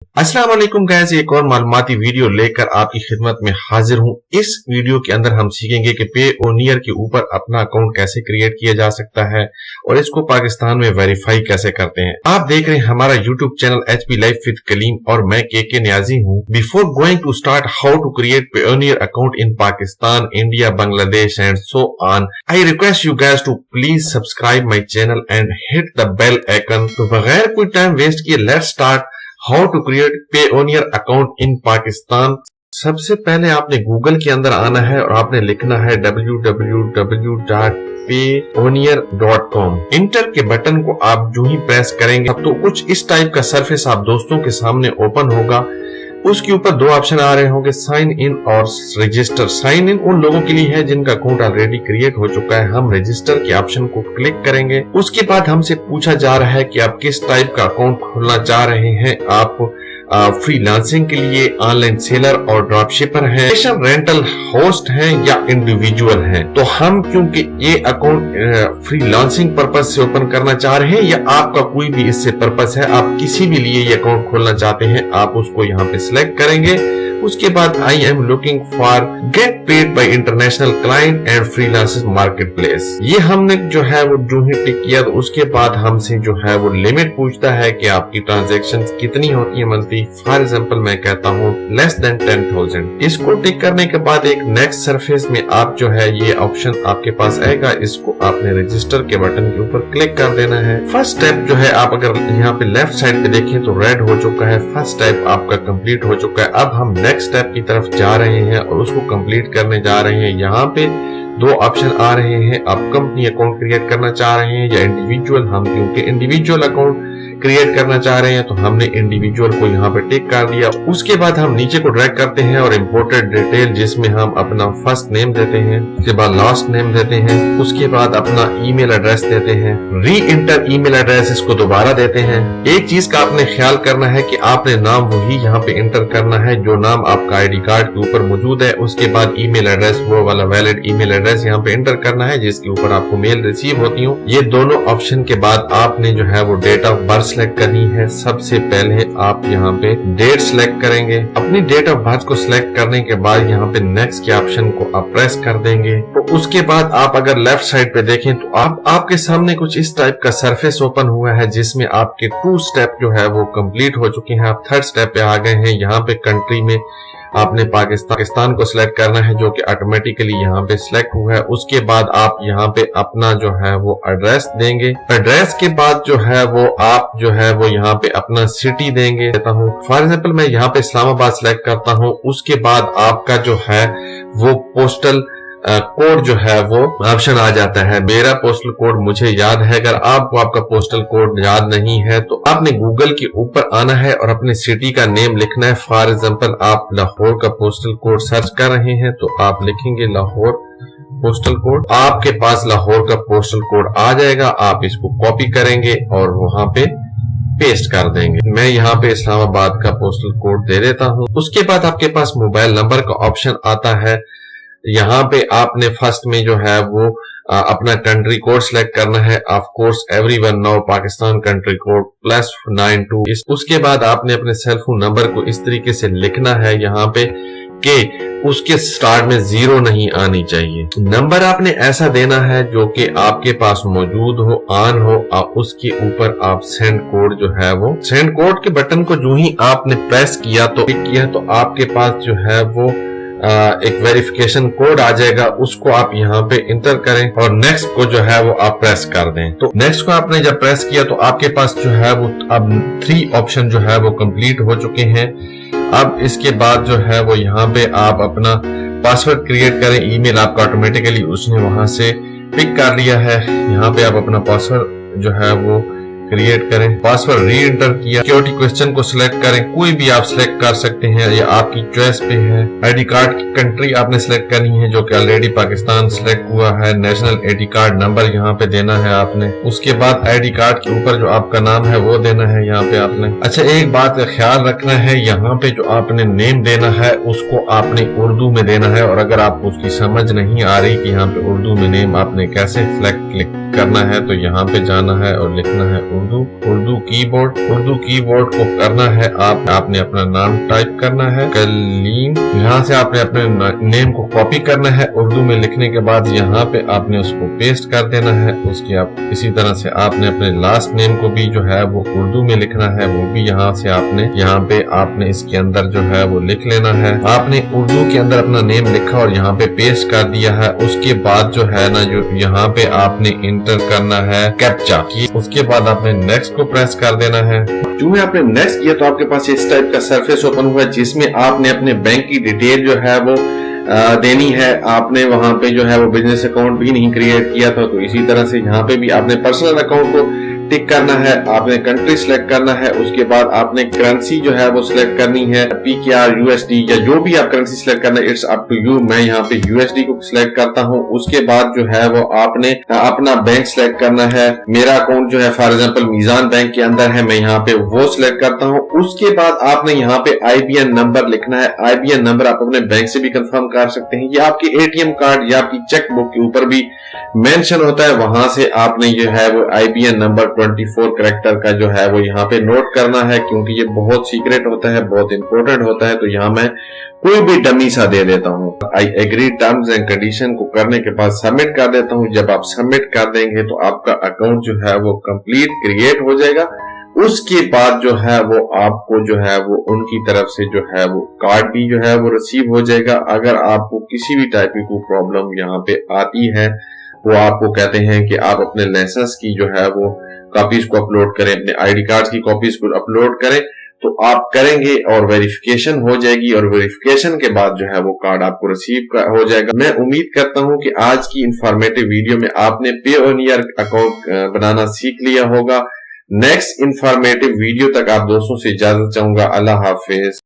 अस्सलाम वालेकुम गाइस, एक और मालूमाती वीडियो लेकर आपकी खिदमत में हाजिर हूं। इस वीडियो के अंदर हम सीखेंगे कि पेओनियर के ऊपर अपना अकाउंट कैसे क्रिएट किया जा सकता है और इसको पाकिस्तान में वेरीफाई कैसे करते हैं। आप देख रहे हैं हमारा YouTube channel HP life with Kaleem और मैं के नियाजी हूं। Before going to start how to create Payoneer account in Pakistan, India, Bangladesh and so on, I request you guys to please subscribe my channel and hit the bell icon. तो बगैर कोई time waste किए let's start how to create Payoneer account in Pakistan. सबसे पहले आपने Google के अंदर आना है और आपने लिखना है www.payoneer.com। इंटर के बटन को आप जो ही प्रेस करेंगे तो कुछ इस टाइप का सरफेस आप दोस्तों के सामने ओपन होगा। उसके ऊपर दो ऑप्शन आ रहे होंगे, साइन इन और रजिस्टर। साइन इन उन लोगों के लिए है जिनका अकाउंट ऑलरेडी क्रिएट हो चुका है। हम रजिस्टर के ऑप्शन को क्लिक करेंगे। उसके बाद हमसे पूछा जा रहा है कि आप किस टाइप का अकाउंट खोलना चाह रहे हैं। आप फ्रीलांसिंग के लिए, ऑनलाइन सेलर और ड्रॉप शिपर हैं, रेंटल होस्ट हैं या इंडिविजुअल हैं। तो हम क्योंकि ये अकाउंट फ्रीलांसिंग पर्पज से ओपन करना चाह रहे हैं या आपका कोई भी इससे पर्पज है, आप किसी भी लिए ये अकाउंट खोलना चाहते हैं, आप उसको यहाँ पे सिलेक्ट करेंगे। उसके बाद I am looking for get paid by international client and freelancers market place. ये हमने जो है वो जो ही टिक किया तो उसके बाद हमसे जो है वो लिमिट पूछता है कि आपकी ट्रांजैक्शन कितनी होती है मंथली। फॉर एग्जांपल मैं कहता हूँ लेस देन 10,000। इसको टिक करने के बाद एक नेक्स्ट सरफेस में आप जो है ये ऑप्शन आपके पास आएगा। इसको आपने रजिस्टर के बटन के ऊपर क्लिक कर देना है। फर्स्ट स्टेप जो है आप अगर यहाँ पे लेफ्ट साइड पे देखें तो रेड हो चुका है। फर्स्ट स्टेप आपका कंप्लीट हो चुका है। अब हम नेक्स्ट स्टेप की तरफ जा रहे हैं और उसको कंप्लीट करने जा रहे हैं। यहाँ पे दो ऑप्शन आ रहे हैं, आप कंपनी अकाउंट क्रिएट करना चाह रहे हैं या इंडिविजुअल। हम क्योंकि इंडिविजुअल अकाउंट क्रिएट करना चाह रहे हैं तो हमने इंडिविजुअल को यहाँ पे टिक कर दिया। उसके बाद हम नीचे को ड्रैग करते हैं और इम्पोर्टेड डिटेल जिसमें हम अपना फर्स्ट नेम देते हैं, उसके बाद लास्ट नेम देते हैं, उसके बाद अपना ईमेल एड्रेस देते हैं, री इंटर ईमेल एड्रेस इसको दोबारा देते हैं। एक चीज का आपने ख्याल करना है कि आपने नाम वही यहाँ पे इंटर करना है जो नाम आपका आईडी कार्ड के ऊपर मौजूद है। उसके बाद ईमेल एड्रेस वो वाला वैलिड ईमेल एड्रेस यहाँ पे इंटर करना है जिसके ऊपर आपको मेल रिसीव होती हो। ये दोनों ऑप्शन के बाद आपने जो है वो डेट ऑफ बर्थ सिलेक्ट करनी है। सबसे पहले आप यहाँ पे डेट सिलेक्ट करेंगे। अपनी डेट ऑफ बर्थ को सिलेक्ट करने के बाद यहाँ पे नेक्स्ट के ऑप्शन को आप प्रेस कर देंगे। तो उसके बाद आप अगर लेफ्ट साइड पे देखें तो आपके सामने कुछ इस टाइप का सरफेस ओपन हुआ है जिसमें आपके 2 स्टेप जो है वो कंप्लीट हो चुके हैं। आप थर्ड स्टेप पे आ गए हैं। यहाँ पे कंट्री में आपने पाकिस्तान को सिलेक्ट करना है जो कि ऑटोमेटिकली यहाँ पे सिलेक्ट हुआ है। उसके बाद आप यहाँ पे अपना जो है वो एड्रेस देंगे। एड्रेस के बाद जो है वो आप जो है वो यहाँ पे अपना सिटी देंगे। देता हूँ फॉर एग्जाम्पल मैं यहाँ पे इस्लामाबाद सिलेक्ट करता हूँ। उसके बाद आपका जो है वो पोस्टल कोड जो है वो ऑप्शन आ जाता है। मेरा पोस्टल कोड मुझे याद है। अगर आपको आपका पोस्टल कोड याद नहीं है तो आपने गूगल के ऊपर आना है और अपने सिटी का नेम लिखना है। फॉर एग्जांपल आप लाहौर का पोस्टल कोड सर्च कर रहे हैं तो आप लिखेंगे लाहौर पोस्टल कोड। आपके पास लाहौर का पोस्टल कोड आ जाएगा। आप इसको कॉपी करेंगे और वहां पे पेस्ट कर देंगे। मैं यहाँ पे इस्लामाबाद का पोस्टल कोड दे देता हूँ। उसके बाद आपके पास मोबाइल नंबर का ऑप्शन आता है। यहाँ पे आपने फर्स्ट में जो है वो अपना कंट्री कोड सिलेक्ट करना है। Of course everyone know Pakistan country code +92। उसके बाद आपने अपने सेल फोन नंबर को इस तरीके से लिखना है यहाँ पे कि उसके स्टार्ट में 0 नहीं आनी चाहिए। नंबर आपने ऐसा देना है जो कि आपके पास मौजूद हो, ऑन हो। उसके ऊपर आप सेंड कोड जो है वो सेंड कोड के बटन को जो ही आपने प्रेस किया तो आपके पास जो है वो एक वेरिफिकेशन कोड आ जाएगा। उसको आप यहाँ पे इंटर करें और नेक्स्ट को जो है वो आप प्रेस कर दें। तो नेक्स्ट को आपने जब प्रेस किया तो आपके पास जो है वो अब 3 ऑप्शन जो है वो कंप्लीट हो चुके हैं। अब इसके बाद जो है वो यहाँ पे आप अपना पासवर्ड क्रिएट करें। ईमेल आपका ऑटोमेटिकली उसने वहां से पिक कर लिया है। यहाँ पे आप अपना पासवर्ड जो है वो क्रिएट करें। पासवर्ड री एंटर किया। सिक्योरिटी क्वेश्चन को सिलेक्ट करें। कोई भी आप सिलेक्ट कर सकते हैं, ये आपकी चॉइस पे है। आईडी कार्ड की कंट्री आपने सिलेक्ट करनी है जो कि ऑलरेडी पाकिस्तान सिलेक्ट हुआ है। नेशनल आईडी कार्ड नंबर यहाँ पे देना है आपने। उसके बाद आईडी कार्ड के ऊपर जो आपका नाम है वो देना है यहाँ पे आपने। अच्छा, एक बात का ख्याल रखना है, यहाँ पे जो आपने नेम देना है उसको आपने उर्दू में देना है। और अगर आपको उसकी समझ नहीं आ रही कि यहाँ पे उर्दू में नेम आपने कैसे सिलेक्ट करना है तो यहाँ पे जाना है और लिखना है اردو کی بورڈ کو کرنا ہے آپ نے اپنا نام ٹائپ کرنا ہے کلیم. یہاں سے آپ نے اپنے نیم کو کاپی کرنا ہے اردو میں لکھنے کے بعد یہاں پہ آپ نے اس کو پیسٹ کر دینا ہے. اس کی اسی طرح سے آپ نے اپنے لاسٹ نیم کو بھی جو ہے وہ اردو میں لکھنا ہے, وہ بھی یہاں سے یہاں پہ آپ نے اس کے اندر جو ہے وہ لکھ لینا ہے. آپ نے اردو کے اندر اپنا نیم لکھا اور یہاں پہ پیسٹ کر دیا ہے. اس کے بعد جو ہے نا یہاں پہ آپ نے انٹر کرنا ہے کیپچا. اس کے بعد آپ نے نیکسٹ کو پریس کر دینا ہے. جو میں آپ نے نیکسٹ کیا تو آپ کے پاس اس ٹائپ کا سرفیس اوپن ہوا جس میں آپ نے اپنے بینک کی ڈیٹیل جو ہے وہ دینی ہے. آپ نے وہاں پہ جو ہے وہ بزنس اکاؤنٹ بھی نہیں کریٹ کیا تھا, تو اسی طرح سے یہاں پہ بھی آپ نے پرسنل اکاؤنٹ کو ٹک کرنا ہے. آپ نے کنٹری سلیکٹ کرنا ہے. اس کے بعد آپ نے کرنسی جو ہے وہ سلیکٹ کرنی ہے PKR USD یا جو بھی آپ کرنسی سلیکٹ کرنا ہے, اٹس اپ ٹو یو. میں یہاں پہ USD کو سلیکٹ کرتا ہوں. اس کے بعد جو ہے وہ آپ نے اپنا بینک سلیکٹ کرنا ہے. میرا اکاؤنٹ جو ہے فار ایگزامپل میزان بینک کے اندر ہے, میں یہاں پہ وہ سلیکٹ کرتا ہوں. اس کے بعد آپ نے یہاں پہ IBN نمبر لکھنا ہے. IBN نمبر آپ اپنے بینک سے بھی کنفرم کر سکتے ہیں, یا آپ کے ATM کارڈ یا آپ کی چیک بک کے اوپر بھی مینشن ہوتا ہے. وہاں سے آپ نے جو ہے وہ IBN نمبر 24 کریکٹر کا جو ہے وہ یہاں پہ نوٹ کرنا ہے, کیونکہ یہ بہت سیکریٹ ہوتا ہے, بہت امپورٹنٹ ہوتا ہے. تو یہاں میں کوئی بھی ڈمی سا دے دیتا ہوں. I agree terms and condition کو کرنے کے بعد سبمٹ کر دیتا ہوں. جب آپ سبمٹ کر دیں گے تو آپ کا اکاؤنٹ جو ہے وہ کمپلیٹ کریٹ ہو جائے گا. اس کے بعد جو ہے وہ آپ کو جو ہے وہ ان کی طرف سے جو ہے وہ کارڈ بھی جو ہے وہ ریسیو ہو جائے گا. اگر آپ کو کسی بھی ٹائپ کی کوئی پرابلم یہاں پہ آتی ہے, وہ آپ کو کہتے ہیں کہ آپ اپنے لائسنس کی جو ہے وہ کاپیز کو اپلوڈ کریں, اپنے ID کارڈ کی کاپیز کو اپلوڈ کریں, تو آپ کریں گے اور ویریفیکیشن ہو جائے گی, اور ویریفیکیشن کے بعد جو ہے وہ کارڈ آپ کو ریسیو ہو جائے گا. میں امید کرتا ہوں کہ آج کی انفارمیٹیو ویڈیو میں آپ نے پیونیئر اکاؤنٹ بنانا سیکھ لیا ہوگا. نیکسٹ انفارمیٹیو ویڈیو تک آپ دوستوں سے اجازت چاہوں گا. اللہ حافظ.